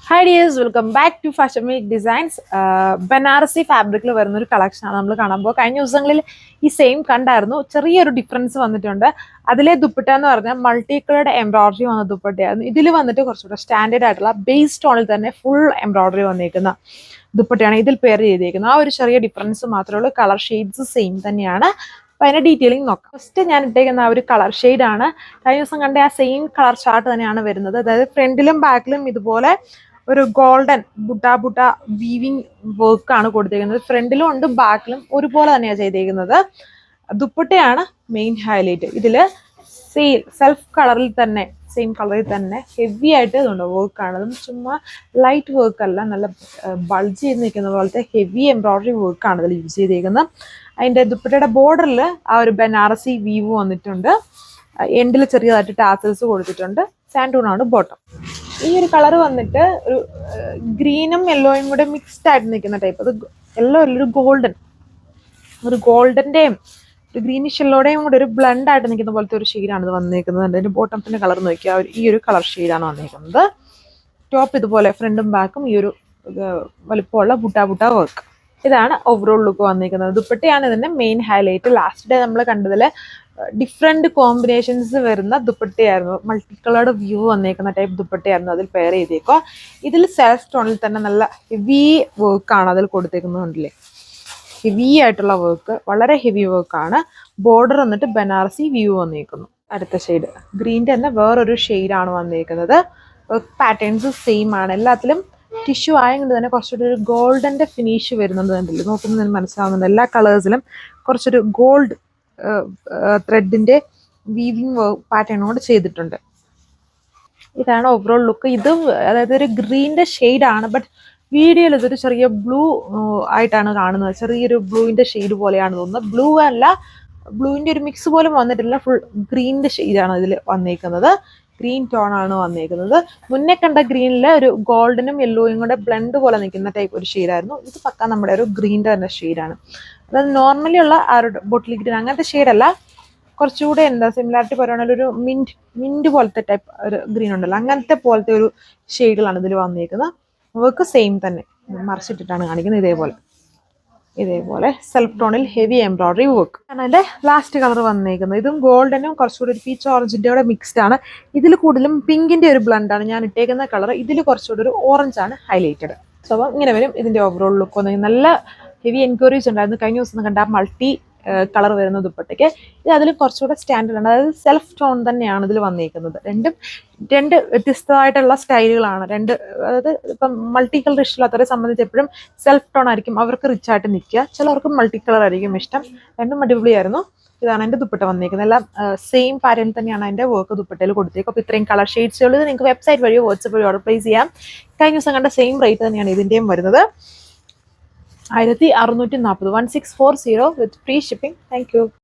Hi dears, welcome back to Fashion Week Designs. Banarasi ഫാബ്രിക്കിൽ വരുന്ന ഒരു കളക്ഷനാണ് നമ്മൾ കാണുമ്പോൾ കഴിഞ്ഞ ദിവസങ്ങളിൽ ഈ സെയിം കണ്ടായിരുന്നു. ചെറിയൊരു ഡിഫറൻസ് വന്നിട്ടുണ്ട്. അതിലെ ദുപ്പട്ട എന്ന് പറഞ്ഞാൽ മൾട്ടി കളർഡ് എംബ്രോയിഡറി വന്ന ദുപ്പട്ടയായിരുന്നു. ഇതിൽ വന്നിട്ട് കുറച്ചുകൂടെ സ്റ്റാൻഡേർഡ് ആയിട്ടുള്ള ബേസ് ടോണിൽ തന്നെ ഫുൾ എംബ്രോയിഡറി വന്നിരിക്കുന്ന ദുപ്പട്ടയാണ് ഇതിൽ പെയർ ചെയ്തിരിക്കുന്നത്. ആ ഒരു ചെറിയ ഡിഫറൻസ് മാത്രമേ ഉള്ളൂ. കളർ ഷെയ്ഡ്സ് സെയിം തന്നെയാണ്. അപ്പോൾ അതിൻ്റെ ഡീറ്റെയിലിംഗ് നോക്കാം. ഫസ്റ്റ് ഞാൻ ഇട്ടേക്കുന്ന ആ ഒരു കളർ ഷെയ്ഡാണ്. കഴിഞ്ഞ ദിവസം കണ്ട ആ സെയിം കളർ ചാർട്ട് തന്നെയാണ് വരുന്നത്. അതായത് ഫ്രണ്ടിലും ബാക്കിലും ഇതുപോലെ ഒരു ഗോൾഡൻ ബുട്ട വീവിങ് വർക്കാണ് കൊടുത്തിരിക്കുന്നത്. ഫ്രണ്ടിലും ഉണ്ട് ബാക്കിലും ഒരുപോലെ തന്നെയാണ് ചെയ്തിരിക്കുന്നത്. ദുപ്പട്ടയാണ് മെയിൻ ഹൈലൈറ്റ്. ഇതിൽ സെൽഫ് കളറിൽ തന്നെ സെയിം കളറിൽ തന്നെ ഹെവി ആയിട്ട് ഇതുണ്ട് വർക്കാണ്. അതും ചുമ്മാ ലൈറ്റ് വർക്ക് അല്ല, നല്ല ബൾജ് ചെയ്ത് നിൽക്കുന്ന പോലത്തെ ഹെവി എംബ്രോയിഡറി വർക്കാണ് ഇതിൽ യൂസ് ചെയ്തിരിക്കുന്നത്. അതിൻ്റെ ദുപ്പട്ടയുടെ ബോർഡറിൽ ആ ഒരു ബനാറസി വീവ് വന്നിട്ടുണ്ട്. എൻഡിൽ ചെറിയതായിട്ട് ടാസൽസ് കൊടുത്തിട്ടുണ്ട്. സാൻഡൂണാണ് ബോട്ടം. ഈ ഒരു കളർ വന്നിട്ട് ഒരു ഗ്രീനും യെല്ലോയും കൂടെ മിക്സ്ഡ് ആയിട്ട് നിൽക്കുന്ന ടൈപ്പ്. അത് യെല്ലോ അല്ല, ഒരു ഗോൾഡൻ്റെയും ഒരു ഗ്രീനിഷ് യെല്ലോയുടെയും കൂടെ ഒരു ബ്ലണ്ട് ആയിട്ട് നിൽക്കുന്ന പോലത്തെ ഒരു ഷെയ്ഡാണ് ഇത് വന്നിരിക്കുന്നത്. അതിൻ്റെ ബോട്ടത്തിൻ്റെ കളർ നോക്കിയാൽ ഈ ഒരു കളർ ഷെയ്ഡാണ് വന്നിരിക്കുന്നത്. ടോപ്പ് ഇതുപോലെ ഫ്രണ്ടും ബാക്കും ഈ ഒരു വലുപ്പമുള്ള ബുട്ട വർക്ക്. ഇതാണ് ഓവറോൾ ലുക്ക് വന്നിരിക്കുന്നത്. ദുപ്പട്ടയാണ് ഇതിൻ്റെ മെയിൻ ഹൈലൈറ്റ്. ലാസ്റ്റ് ഡേ നമ്മൾ കണ്ടതിൽ ഡിഫറെൻറ്റ് കോമ്പിനേഷൻസ് വരുന്ന ദുപ്പട്ടയായിരുന്നു. മൾട്ടി കളേർഡ് വ്യൂ വന്നേക്കുന്ന ടൈപ്പ് ദുപ്പട്ടയായിരുന്നു അതിൽ പെയർ ചെയ്തേക്കുക. ഇതിൽ സെൽഫ് ടോണിൽ തന്നെ നല്ല ഹെവി വർക്കാണ് അതിൽ കൊടുത്തേക്കുന്നുണ്ടല്ലേ. ഹെവി ആയിട്ടുള്ള വർക്ക്, വളരെ ഹെവി വർക്കാണ്. ബോർഡർ വന്നിട്ട് ബനാറസി വ്യൂ വന്നേക്കുന്നു. അടുത്ത ഷെയ്ഡ് ഗ്രീൻ്റെ തന്നെ വേറൊരു ഷെയ്ഡാണ് വന്നേക്കുന്നത്. വർക്ക് പാറ്റേൺസ് സെയിം ആണ്. എല്ലാത്തിലും ടിഷ്യൂ ആയതുകൊണ്ട് തന്നെ കുറച്ചുകൂടി ഒരു ഗോൾഡൻ്റെ ഫിനിഷ് വരുന്നത് കണ്ടില്ല, നോക്കുന്നതിന് മനസ്സിലാവുന്നുണ്ട്. എല്ലാ കളേഴ്സിലും കുറച്ചൊരു ഗോൾഡ് ത്രെഡിൻ്റെ വീവിങ് പാറ്റേണോട് ചെയ്തിട്ടുണ്ട്. ഇതാണ് ഓവറോൾ ലുക്ക്. ഇത് അതായത് ഒരു ഗ്രീൻ്റെ ഷെയ്ഡാണ്, ബട്ട് വീഡിയോയിൽ ഇതൊരു ചെറിയ ബ്ലൂ ആയിട്ടാണ് കാണുന്നത്. ചെറിയൊരു ബ്ലൂവിൻ്റെ ഷെയ്ഡ് പോലെയാണ് തോന്നുന്നത്. ബ്ലൂ അല്ല, ബ്ലൂവിൻ്റെ ഒരു മിക്സ് പോലും വന്നിട്ടില്ല. ഫുൾ ഗ്രീൻ്റെ ഷെയ്ഡാണ് ഇതിൽ വന്നേക്കുന്നത്. ഗ്രീൻ ടോൺ ആണ് വന്നേക്കുന്നത്. മുന്നേ കണ്ട ഗ്രീനിൽ ഒരു ഗോൾഡനും യെല്ലോയും കൂടെ ബ്ലെൻഡ് പോലെ നിൽക്കുന്ന ടൈപ്പ് ഒരു ഷെയ്ഡായിരുന്നു. ഇത് പക്ക നമ്മുടെ ഒരു ഗ്രീൻ്റെ തന്നെ ഷെയ്ഡാണ്. അതായത് നോർമലി ഉള്ള ആ ഒരു ബോട്ടിൽ ഗ്രീൻ അങ്ങനത്തെ ഷെയ്ഡല്ല, കുറച്ചുകൂടെ എന്താ സിമിലാരിറ്റി പറയുകയാണെങ്കിൽ ഒരു മിൻറ്റ് പോലത്തെ ടൈപ്പ് ഒരു ഗ്രീൻ ഉണ്ടല്ലോ, അങ്ങനത്തെ പോലത്തെ ഒരു ഷെയ്ഡുകളാണ് ഇതിൽ വന്നേക്കുന്നത്. വർക്ക് സെയിം തന്നെ, മറിച്ചിട്ടിട്ടാണ് കാണിക്കുന്നത്. ഇതേപോലെ സെൽഫ് ടോണിൽ ഹെവി എംബ്രോയിഡറി വർക്ക് ആണ് അതിൻ്റെ ലാസ്റ്റ് കളർ വന്നേക്കുന്നത്. ഇതും ഗോൾഡനും കുറച്ചുകൂടി ഒരു പീച്ച് ഓറഞ്ചിൻ്റെ കൂടെ മിക്സ്ഡ് ആണ്. ഇതിൽ കൂടുതലും പിങ്കിൻ്റെ ഒരു ബ്ലണ്ടാണ് ഞാൻ ഇട്ടേക്കുന്ന കളർ. ഇതിൽ കുറച്ചുകൂടി ഒരു ഓറഞ്ച് ആണ് ഹൈലൈറ്റഡ്. സോ അപ്പം ഇങ്ങനെ വരും ഇതിൻ്റെ ഓവറോൾ ലുക്ക് വന്നെങ്കിൽ. നല്ല ഹെവി എൻക്വയറീസ് ഉണ്ടായിരുന്നു കഴിഞ്ഞ ദിവസം കണ്ട മൾട്ടി കളർ വരുന്ന ദുപ്പട്ടയ്ക്ക്. ഇത് അതിൽ കുറച്ചുകൂടെ സ്റ്റാൻഡേർഡ് ആണ്. അതായത് സെൽഫ് ടോൺ തന്നെയാണ് ഇതിൽ വന്നിരിക്കുന്നത്. രണ്ട് വ്യത്യസ്തമായിട്ടുള്ള സ്റ്റൈലുകളാണ്. അതായത് ഇപ്പം മൾട്ടി കളർ ഇഷ്ടമില്ലാത്തവരെ സംബന്ധിച്ച് എപ്പോഴും സെൽഫ് ടോൺ ആയിരിക്കും അവർക്ക് റിച്ച് ആയിട്ട് നിൽക്കുക. ചിലർക്ക് മൾട്ടി കളർ ആയിരിക്കും ഇഷ്ടം. രണ്ടും അടിപൊളിയായിരുന്നു. ഇതാണ് എൻ്റെ ദുപ്പട്ട വന്നിരിക്കുന്നത്. എല്ലാം സെയിം പാറ്റേൺ തന്നെയാണ് അതിൻ്റെ വർക്ക് ദുപ്പട്ടയിൽ കൊടുത്തേക്കും. അപ്പോൾ ഇത്രയും കളർ ഷെയ്ഡ്സുകൾ നിങ്ങൾക്ക് വെബ്സൈറ്റ് വഴിയോ വാട്സപ്പ് വഴിയോ ഓർഡർ പ്ലേസ് ചെയ്യാം. കഴിഞ്ഞ ദിവസം കണ്ട സെയിം റേറ്റ് തന്നെയാണ് ഇതിൻ്റെയും വരുന്നത്. 1640 1640 വിത്ത് ഫ്രീ ഷിപ്പിംഗ്. Thank you.